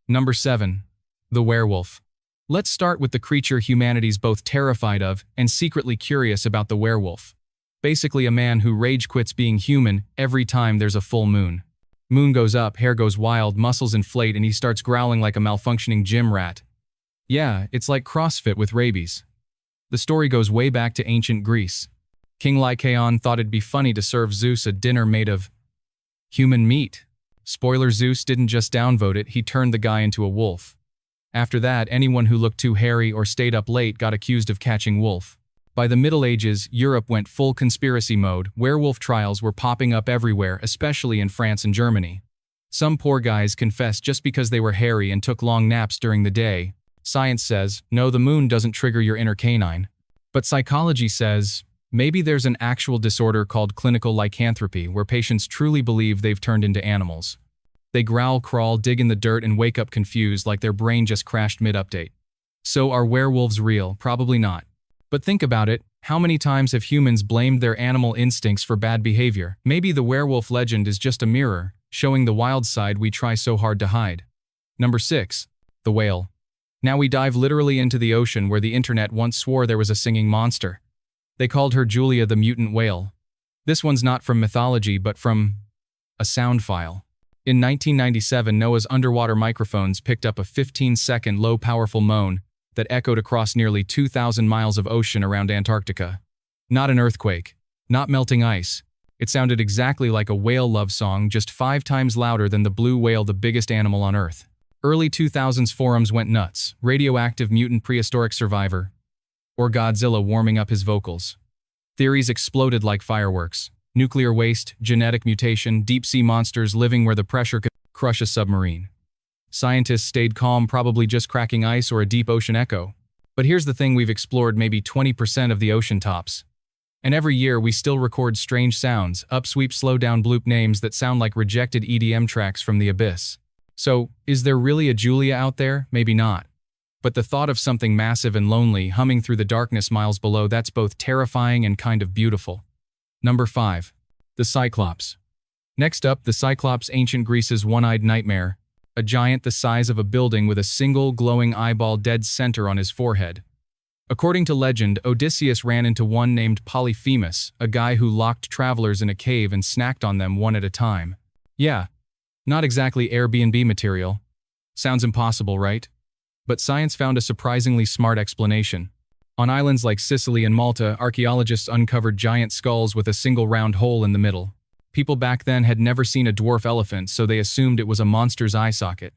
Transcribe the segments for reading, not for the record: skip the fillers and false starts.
Number 7. The werewolf. Let's start with the creature humanity's both terrified of and secretly curious about, the werewolf. Basically a man who rage quits being human every time there's a full moon. Moon goes up, hair goes wild, muscles inflate, and he starts growling like a malfunctioning gym rat. Yeah, it's like CrossFit with rabies. The story goes way back to ancient Greece. King Lycaon thought it'd be funny to serve Zeus a dinner made of human meat. Spoiler, Zeus didn't just downvote it, he turned the guy into a wolf. After that, anyone who looked too hairy or stayed up late got accused of catching wolf. By the Middle Ages, Europe went full conspiracy mode. Werewolf trials were popping up everywhere, especially in France and Germany. Some poor guys confessed just because they were hairy and took long naps during the day. Science says, no, the moon doesn't trigger your inner canine. But psychology says, maybe there's an actual disorder called clinical lycanthropy, where patients truly believe they've turned into animals. They growl, crawl, dig in the dirt, and wake up confused like their brain just crashed mid-update. So are werewolves real? Probably not. But think about it, how many times have humans blamed their animal instincts for bad behavior? Maybe the werewolf legend is just a mirror, showing the wild side we try so hard to hide. Number 6. The whale. Now we dive literally into the ocean where the internet once swore there was a singing monster. They called her Julia the mutant whale. This one's not from mythology but from a sound file. In 1997, NOAA's underwater microphones picked up a 15-second low-powerful moan that echoed across nearly 2,000 miles of ocean around Antarctica. Not an earthquake, not melting ice. It sounded exactly like a whale love song, just 5 times louder than the blue whale, the biggest animal on Earth. Early 2000s forums went nuts. Radioactive mutant prehistoric survivor. Or Godzilla warming up his vocals. Theories exploded like fireworks. Nuclear waste, genetic mutation, deep-sea monsters living where the pressure could crush a submarine. Scientists stayed calm, probably just cracking ice or a deep ocean echo. But here's the thing, we've explored maybe 20% of the ocean tops. And every year we still record strange sounds, upsweep, slow down, bloop names that sound like rejected EDM tracks from the abyss. So, is there really a Julia out there? Maybe not. But the thought of something massive and lonely humming through the darkness miles below, that's both terrifying and kind of beautiful. Number 5. The Cyclops. Next up, the Cyclops, ancient Greece's one-eyed nightmare. A giant the size of a building with a single glowing eyeball dead center on his forehead. According to legend, Odysseus ran into one named Polyphemus, a guy who locked travelers in a cave and snacked on them one at a time. Yeah, not exactly Airbnb material. Sounds impossible, right? But science found a surprisingly smart explanation. On islands like Sicily and Malta, archaeologists uncovered giant skulls with a single round hole in the middle. People back then had never seen a dwarf elephant, so they assumed it was a monster's eye socket.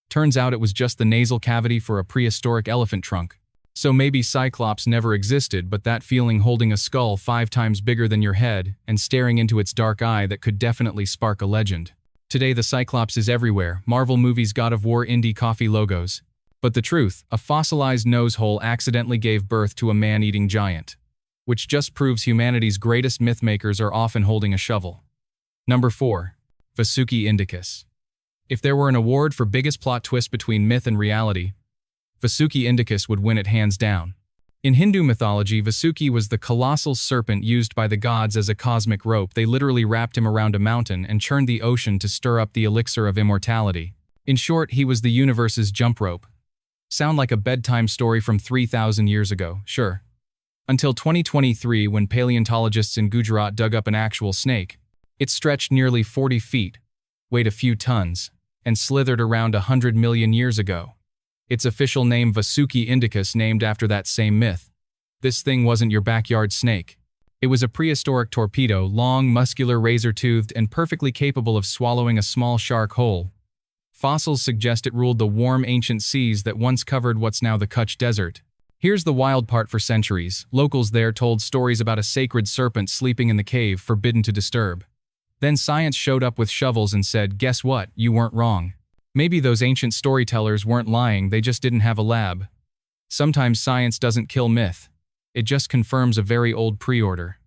Turns out it was just the nasal cavity for a prehistoric elephant trunk. So maybe Cyclops never existed, but that feeling holding a skull 5 times bigger than your head and staring into its dark eye, that could definitely spark a legend. Today the Cyclops is everywhere. Marvel movies, God of War, indie coffee logos. But the truth, a fossilized nose hole accidentally gave birth to a man-eating giant. Which just proves humanity's greatest mythmakers are often holding a shovel. Number 4. Vasuki Indicus. If there were an award for biggest plot twist between myth and reality, Vasuki Indicus would win it hands down. In Hindu mythology, Vasuki was the colossal serpent used by the gods as a cosmic rope. They literally wrapped him around a mountain and churned the ocean to stir up the elixir of immortality. In short, he was the universe's jump rope. Sound like a bedtime story from 3,000 years ago, sure. Until 2023, when paleontologists in Gujarat dug up an actual snake. It stretched nearly 40 feet, weighed a few tons, and slithered around 100 million years ago. Its official name, Vasuki Indicus, named after that same myth. This thing wasn't your backyard snake. It was a prehistoric torpedo, long, muscular, razor-toothed, and perfectly capable of swallowing a small shark whole. Fossils suggest it ruled the warm ancient seas that once covered what's now the Kutch Desert. Here's the wild part: for centuries, locals there told stories about a sacred serpent sleeping in the cave, forbidden to disturb. Then science showed up with shovels and said, guess what, you weren't wrong. Maybe those ancient storytellers weren't lying, they just didn't have a lab. Sometimes science doesn't kill myth. It just confirms a very old pre-order.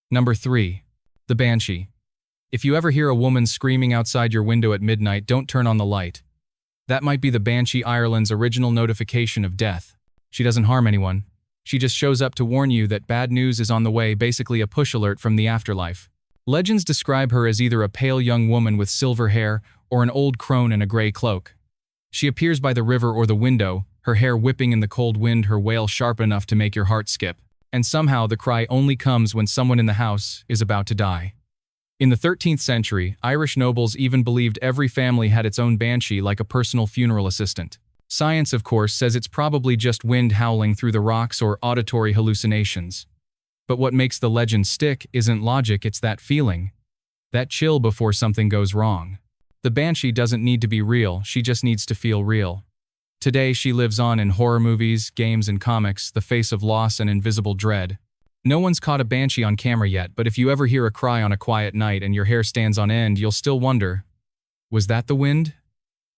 Number 3. The Banshee. If you ever hear a woman screaming outside your window at midnight, don't turn on the light. That might be the Banshee, Ireland's original notification of death. She doesn't harm anyone. She just shows up to warn you that bad news is on the way, basically a push alert from the afterlife. Legends describe her as either a pale young woman with silver hair or an old crone in a gray cloak. She appears by the river or the window, her hair whipping in the cold wind, her wail sharp enough to make your heart skip. And somehow the cry only comes when someone in the house is about to die. In the 13th century, Irish nobles even believed every family had its own banshee, like a personal funeral assistant. Science, of course, says it's probably just wind howling through the rocks or auditory hallucinations. But what makes the legend stick isn't logic, it's that feeling. That chill before something goes wrong. The banshee doesn't need to be real, she just needs to feel real. Today she lives on in horror movies, games, and comics, the face of loss and invisible dread. No one's caught a banshee on camera yet, but if you ever hear a cry on a quiet night and your hair stands on end, you'll still wonder, was that the wind?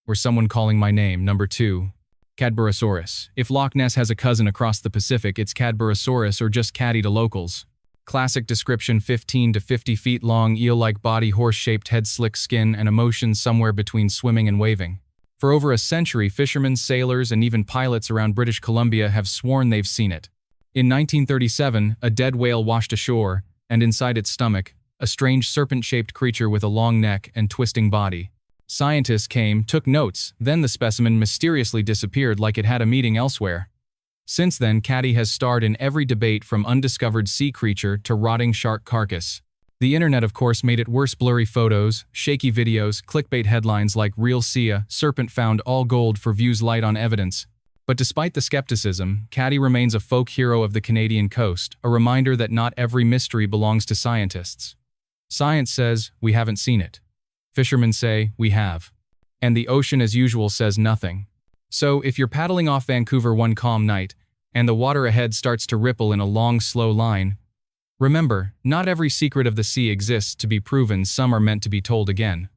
Or someone calling my name? Number 2. Cadborosaurus. If Loch Ness has a cousin across the Pacific, it's Cadborosaurus, or just Caddy to locals. Classic description: 15 to 50 feet long, eel-like body, horse-shaped head, slick skin, and emotions somewhere between swimming and waving. For over a century, fishermen, sailors, and even pilots around British Columbia have sworn they've seen it. In 1937, a dead whale washed ashore, and inside its stomach, a strange serpent-shaped creature with a long neck and twisting body. Scientists came, took notes, then the specimen mysteriously disappeared like it had a meeting elsewhere. Since then, Caddy has starred in every debate, from undiscovered sea creature to rotting shark carcass. The internet, of course, made it worse: blurry photos, shaky videos, clickbait headlines like "Real Sia, Serpent Found, All Gold" for views light on evidence. But despite the skepticism, Caddy remains a folk hero of the Canadian coast, a reminder that not every mystery belongs to scientists. Science says, we haven't seen it. Fishermen say, we have. And the ocean, as usual, says nothing. So, if you're paddling off Vancouver one calm night, and the water ahead starts to ripple in a long, slow line, remember, not every secret of the sea exists to be proven, some are meant to be told again.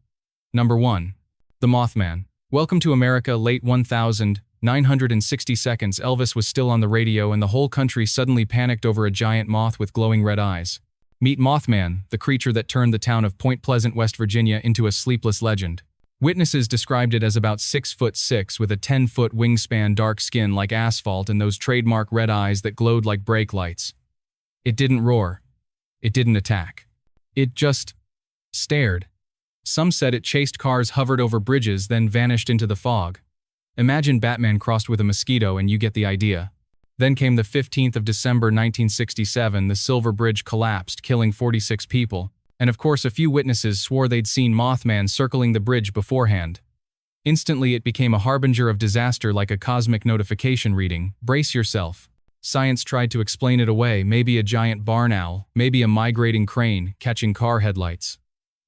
Number 1. The Mothman. Welcome to America. Late 1960 seconds, Elvis was still on the radio and the whole country suddenly panicked over a giant moth with glowing red eyes. Meet Mothman, the creature that turned the town of Point Pleasant, West Virginia into a sleepless legend. Witnesses described it as about 6'6" with a 10-foot wingspan, dark skin like asphalt, and those trademark red eyes that glowed like brake lights. It didn't roar. It didn't attack. It just stared. Some said it chased cars, hovered over bridges, then vanished into the fog. Imagine Batman crossed with a mosquito and you get the idea. Then came the 15th of December 1967, the Silver Bridge collapsed, killing 46 people. And of course, a few witnesses swore they'd seen Mothman circling the bridge beforehand. Instantly, it became a harbinger of disaster, like a cosmic notification reading, brace yourself. Science tried to explain it away, maybe a giant barn owl, maybe a migrating crane catching car headlights.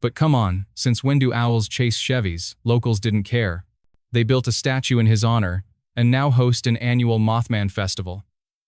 But come on, since when do owls chase Chevys? Locals didn't care. They built a statue in his honor, and now host an annual Mothman festival.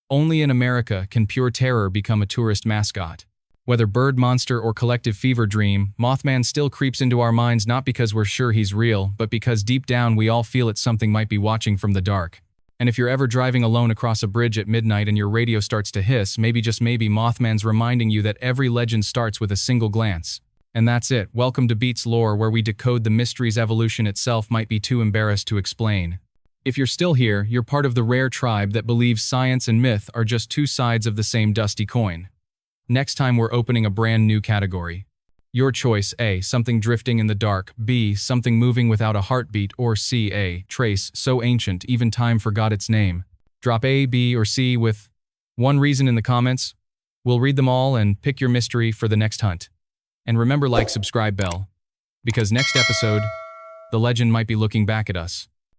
Only in America can pure terror become a tourist mascot. Whether bird monster or collective fever dream, Mothman still creeps into our minds, not because we're sure he's real, but because deep down we all feel it, something might be watching from the dark. And if you're ever driving alone across a bridge at midnight and your radio starts to hiss, maybe, just maybe, Mothman's reminding you that every legend starts with a single glance. And that's it. Welcome to Beats Lore, where we decode the mysteries evolution itself might be too embarrassed to explain. If you're still here, you're part of the rare tribe that believes science and myth are just two sides of the same dusty coin. Next time we're opening a brand new category. Your choice: A, something drifting in the dark; B, something moving without a heartbeat; or C, a trace so ancient even time forgot its name. Drop A, B, or C with one reason in the comments. We'll read them all and pick your mystery for the next hunt. And remember, like, subscribe, bell. Because next episode, the legend might be looking back at us.